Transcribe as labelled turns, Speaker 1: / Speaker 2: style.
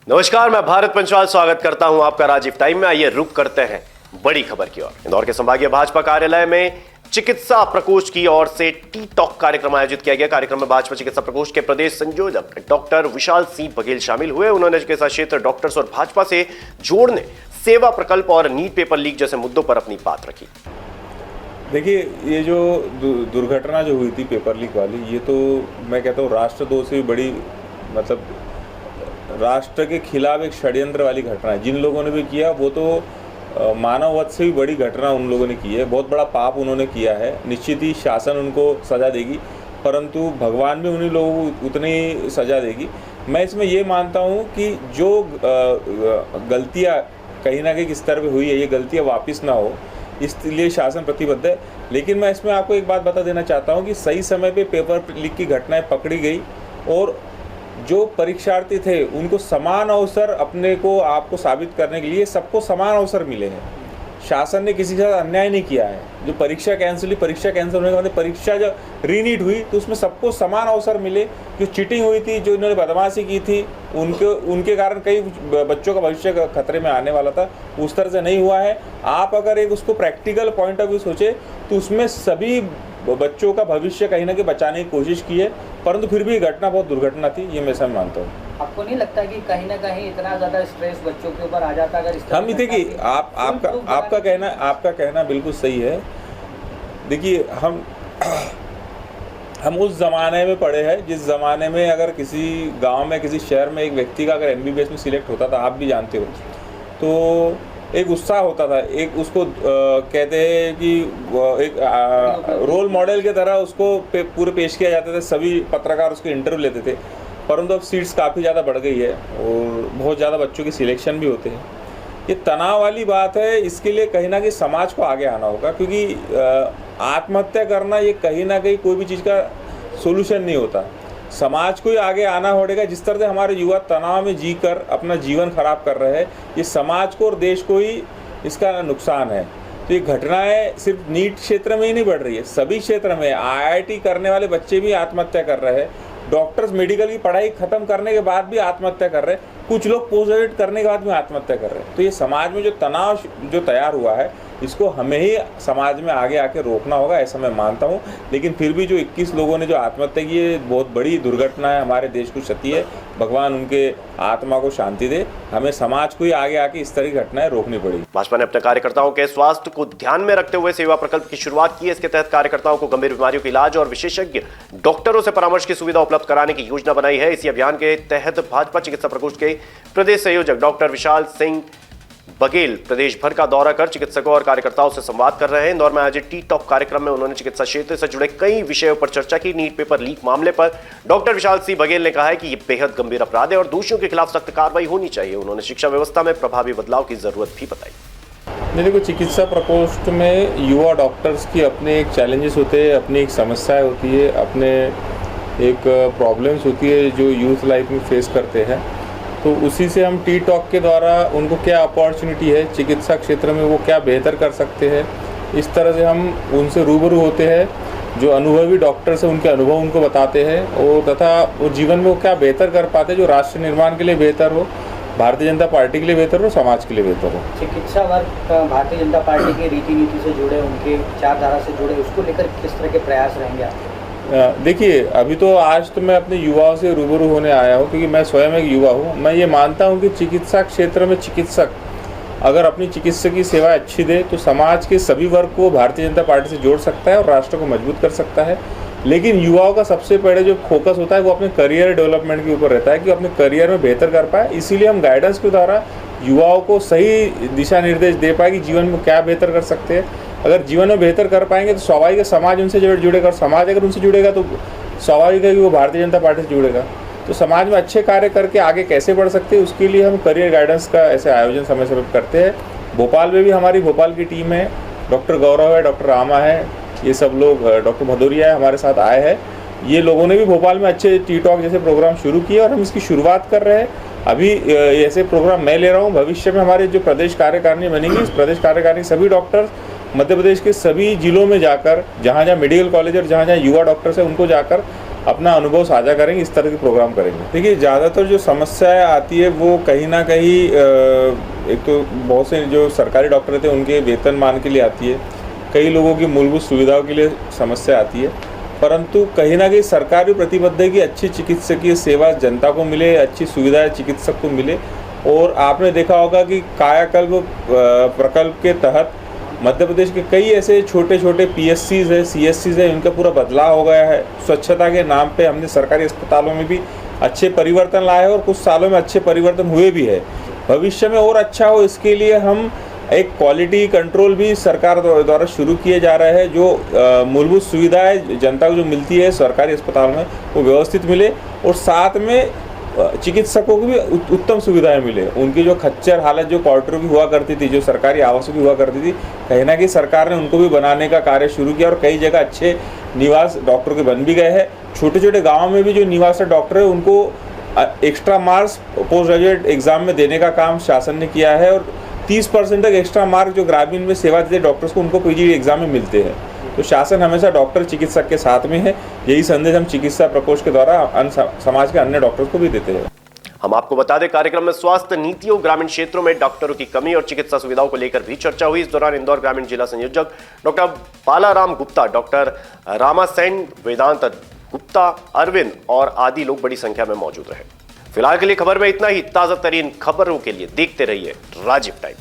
Speaker 1: नमस्कार, मैं भारत पंचवाल स्वागत करता हूं आपका राजीव टाइम में। आइए रुक करते हैं बड़ी खबर की ओर। इंदौर के संभागीय भाजपा कार्यालय में चिकित्सा प्रकोष्ठ की ओर से टी टॉक कार्यक्रम आयोजित किया गया। कार्यक्रम में भाजपा चिकित्सा प्रकोष्ठ के प्रदेश संयोजक डॉक्टर विशाल सिंह बघेल शामिल हुए। उन्होंने चिकित्सा क्षेत्र, डॉक्टर्स और भाजपा से जोड़ने, सेवा प्रकल्प और नीट पेपर लीक जैसे मुद्दों पर अपनी बात रखी।
Speaker 2: देखिए, ये जो दुर्घटना जो हुई थी पेपर लीक वाली, ये तो मैं कहता हूँ राष्ट्रद्रोह से भी बड़ी, मतलब राष्ट्र के खिलाफ एक षड्यंत्र वाली घटना है। जिन लोगों ने भी किया वो तो मानववध से भी बड़ी घटना उन लोगों ने की है। बहुत बड़ा पाप उन्होंने किया है। निश्चित ही शासन उनको सज़ा देगी, परंतु भगवान भी उन्हीं लोगों को उतनी सज़ा देगी। मैं इसमें ये मानता हूँ कि जो गलतियाँ कहीं ना कहीं स्तर पर हुई है, ये गलतियाँ वापस ना हो, इसलिए शासन प्रतिबद्ध है। लेकिन मैं इसमें आपको एक बात बता देना चाहता हूँ कि सही समय पे पेपर लीक की घटनाएं पकड़ी गई और जो परीक्षार्थी थे उनको समान अवसर अपने को आपको साबित करने के लिए सबको समान अवसर मिले हैं। शासन ने किसी के साथ अन्याय नहीं किया है। जो परीक्षा कैंसिल हुई, परीक्षा कैंसिल होने के बाद परीक्षा जब रीनीट हुई तो उसमें सबको समान अवसर मिले। जो चीटिंग हुई थी, जो इन्होंने बदमाशी की थी, उनके कारण कई बच्चों का भविष्य खतरे में आने वाला था। उस तरह से नहीं हुआ है। आप अगर एक उसको प्रैक्टिकल पॉइंट ऑफ व्यू सोचे तो उसमें सभी बच्चों का भविष्य कहीं ना कहीं बचाने की कोशिश की है, परंतु फिर भी घटना बहुत दुर्घटना थी, ये मैं सब मानता हूँ।
Speaker 3: आपको नहीं लगता कि कहीं ना कहीं इतना ज़्यादा स्ट्रेस बच्चों के ऊपर आ जाता अगर इस
Speaker 2: हम देखिए, आपका कहना बिल्कुल सही है। देखिए, हम उस ज़माने में पढ़े हैं जिस ज़माने में अगर किसी गांव में, किसी शहर में एक व्यक्ति का अगर एमबीबीएस में सिलेक्ट होता था, आप भी जानते हो, तो एक उत्साह होता था। एक उसको कहते हैं कि एक रोल मॉडल की तरह उसको पूरे पेश किया जाता था। सभी पत्रकार उसके इंटरव्यू लेते थे। परंतु अब सीट्स काफ़ी ज़्यादा बढ़ गई है और बहुत ज़्यादा बच्चों की सिलेक्शन भी होते हैं। ये तनाव वाली बात है। इसके लिए कहीं ना कहीं समाज को आगे आना होगा, क्योंकि आत्महत्या करना ये कहीं ना कहीं कोई भी चीज़ का सोल्यूशन नहीं होता। समाज को ही आगे आना होगा। जिस तरह से हमारे युवा तनाव में जीकर अपना जीवन खराब कर रहे हैं, ये समाज को और देश को ही इसका नुकसान है। तो ये घटनाएं सिर्फ नीट क्षेत्र में ही नहीं बढ़ रही है, सभी क्षेत्र में। आईआईटी करने वाले बच्चे भी आत्महत्या कर रहे हैं। डॉक्टर्स मेडिकल की पढ़ाई खत्म करने के बाद भी आत्महत्या कर रहे हैं। कुछ लोग पोस्ट ग्रेजुएट करने के बाद भी आत्महत्या कर रहे हैं। तो ये समाज में जो तनाव जो तैयार हुआ है, इसको हमें ही समाज में आगे आके रोकना होगा, ऐसा मैं मानता हूँ। लेकिन फिर भी जो 21 लोगों ने जो आत्महत्या की है, बहुत बड़ी दुर्घटना है, हमारे देश को क्षति है। भगवान उनके आत्मा को शांति दे। हमें समाज को ही आगे आके इस तरह की घटनाएं रोकनी पड़ेगी।
Speaker 1: भाजपा ने अपने कार्यकर्ताओं के स्वास्थ्य को ध्यान में रखते हुए सेवा प्रकल्प की शुरुआत की है। इसके तहत कार्यकर्ताओं को गंभीर बीमारियों के इलाज और विशेषज्ञ डॉक्टरों से परामर्श की सुविधा उपलब्ध कराने की योजना बनाई है। इसी अभियान के तहत भाजपा चिकित्सा प्रकोष्ठ के प्रदेश संयोजक डॉक्टर विशाल सिंह बघेल प्रदेश भर का दौरा कर चिकित्सकों और कार्यकर्ताओं से संवाद कर रहे हैं। इंदौर में आयोजित टी टॉक कार्यक्रम में उन्होंने चिकित्सा क्षेत्र से जुड़े कई विषयों पर चर्चा की। नीट पेपर लीक मामले पर डॉक्टर विशाल सिंह बघेल ने कहा है कि यह बेहद गंभीर अपराध है और दोषियों के खिलाफ सख्त कार्रवाई होनी चाहिए। उन्होंने शिक्षा व्यवस्था में प्रभावी बदलाव की जरूरत भी बताई।
Speaker 2: देखो, चिकित्सा प्रकोष्ठ में युवा डॉक्टर्स की अपने एक चैलेंजेस होते हैं, अपनी एक समस्याएं होती है, अपने एक प्रॉब्लम्स होती है जो यूथ लाइफ में फेस करते हैं। तो उसी से हम टी टॉक के द्वारा उनको क्या अपॉर्चुनिटी है चिकित्सा क्षेत्र में, वो क्या बेहतर कर सकते हैं, इस तरह से हम उनसे रूबरू होते हैं। जो अनुभवी डॉक्टर्स हैं उनके अनुभव उनको बताते हैं और तथा वो जीवन में वो क्या बेहतर कर पाते हैं जो राष्ट्र निर्माण के लिए बेहतर हो, भारतीय जनता पार्टी के लिए बेहतर हो, समाज के लिए बेहतर हो।
Speaker 3: चिकित्सा वर्ग भारतीय जनता पार्टी की रीति नीति से जुड़े, उनके विचारधारा से जुड़े, उसको लेकर किस तरह के प्रयास रहेंगे आप?
Speaker 2: देखिए, अभी तो आज तो मैं अपने युवाओं से रूबरू होने आया हूँ, क्योंकि मैं स्वयं एक युवा हूँ। मैं ये मानता हूँ कि चिकित्सा क्षेत्र में चिकित्सक अगर अपनी चिकित्सकीय सेवा अच्छी दे तो समाज के सभी वर्ग को भारतीय जनता पार्टी से जोड़ सकता है और राष्ट्र को मजबूत कर सकता है। लेकिन युवाओं का सबसे पहले जो फोकस होता है वो अपने करियर डेवलपमेंट के ऊपर रहता है कि अपने करियर में बेहतर कर पाए। इसीलिए हम गाइडेंस के द्वारा युवाओं को सही दिशा निर्देश दे पाए कि जीवन में क्या बेहतर कर सकते हैं। अगर जीवन में बेहतर कर पाएंगे तो स्वाभाविक है समाज उनसे जुड़ेगा, और समाज अगर उनसे जुड़ेगा तो स्वाभाविक है कि वो भारतीय जनता पार्टी से जुड़ेगा। तो समाज में अच्छे कार्य करके आगे कैसे बढ़ सकते हैं, उसके लिए हम करियर गाइडेंस का ऐसे आयोजन समय समय पर करते हैं। भोपाल में भी हमारी भोपाल की टीम है, डॉक्टर गौरव है, डॉक्टर रामा है, ये सब लोग, डॉक्टर भदौरिया है, हमारे साथ आए हैं। ये लोगों ने भी भोपाल में अच्छे टी टॉक जैसे प्रोग्राम शुरू किए और हम इसकी शुरुआत कर रहे हैं। अभी ऐसे प्रोग्राम मैं ले रहा हूँ। भविष्य में हमारे जो प्रदेश कार्यकारिणी बनेंगी, इस प्रदेश कार्यकारिणी सभी डॉक्टर मध्य प्रदेश के सभी जिलों में जाकर, जहाँ जहाँ मेडिकल कॉलेज और जहाँ जहाँ युवा डॉक्टर्स हैं, उनको जाकर अपना अनुभव साझा करेंगे, इस तरह के प्रोग्राम करेंगे। देखिए, ज़्यादातर जो समस्याएं आती है वो कहीं ना कहीं एक तो बहुत से जो सरकारी डॉक्टर थे उनके वेतनमान के लिए आती है, कई लोगों की मूलभूत सुविधाओं के लिए समस्या आती है, परंतु कहीं ना कहीं सरकार भी प्रतिबद्ध है कि अच्छी चिकित्सकीय सेवा जनता को मिले, अच्छी सुविधाएं चिकित्सक को मिले। और आपने देखा होगा कि कायाकल्प प्रकल्प के तहत मध्य प्रदेश के कई ऐसे छोटे छोटे PSCs है, CSCs है, इनका पूरा बदलाव हो गया है। स्वच्छता के नाम पे हमने सरकारी अस्पतालों में भी अच्छे परिवर्तन लाए हैं और कुछ सालों में अच्छे परिवर्तन हुए भी है। भविष्य में और अच्छा हो इसके लिए हम एक क्वालिटी कंट्रोल भी सरकार द्वारा शुरू किए जा रहे हैं, जो मूलभूत सुविधाएं जनता को जो मिलती है सरकारी अस्पताल में वो व्यवस्थित मिले और साथ में चिकित्सकों को भी उत्तम सुविधाएं मिले। उनकी जो खच्चर हालत जो क्वार्टर की हुआ करती थी, जो सरकारी आवासों की हुआ करती थी, कहीं ना कहीं सरकार ने उनको भी बनाने का कार्य शुरू किया और कई जगह अच्छे निवास डॉक्टरों के बन भी गए हैं। छोटे छोटे गाँव में भी जो निवास डॉक्टर है उनको extra marks post graduate exam में देने का काम शासन ने किया है और 30% तक एक्स्ट्रा मार्क जो ग्रामीण में सेवा देते डॉक्टर्स को उनको PG एग्जाम में मिलते हैं। तो शासन हमेशा डॉक्टर चिकित्सक के साथ में है, यही संदेश हम चिकित्सा प्रकोष्ठ के द्वारा समाज के अन्य डॉक्टर्स को भी देते हैं।
Speaker 1: हम आपको बता दें, कार्यक्रम में स्वास्थ्य नीतियों, ग्रामीण क्षेत्रों में डॉक्टरों की कमी और चिकित्सा सुविधाओं को लेकर भी चर्चा हुई। इस दौरान इंदौर ग्रामीण जिला संयोजक डॉक्टर बालाराम गुप्ता, डॉक्टर रामासेन, वेदांत गुप्ता, अरविंद और आदि लोग बड़ी संख्या में मौजूद रहे। फिलहाल के लिए खबर में इतना ही। ताजा तरीन खबरों के लिए देखते रहिए राजीव टाइम।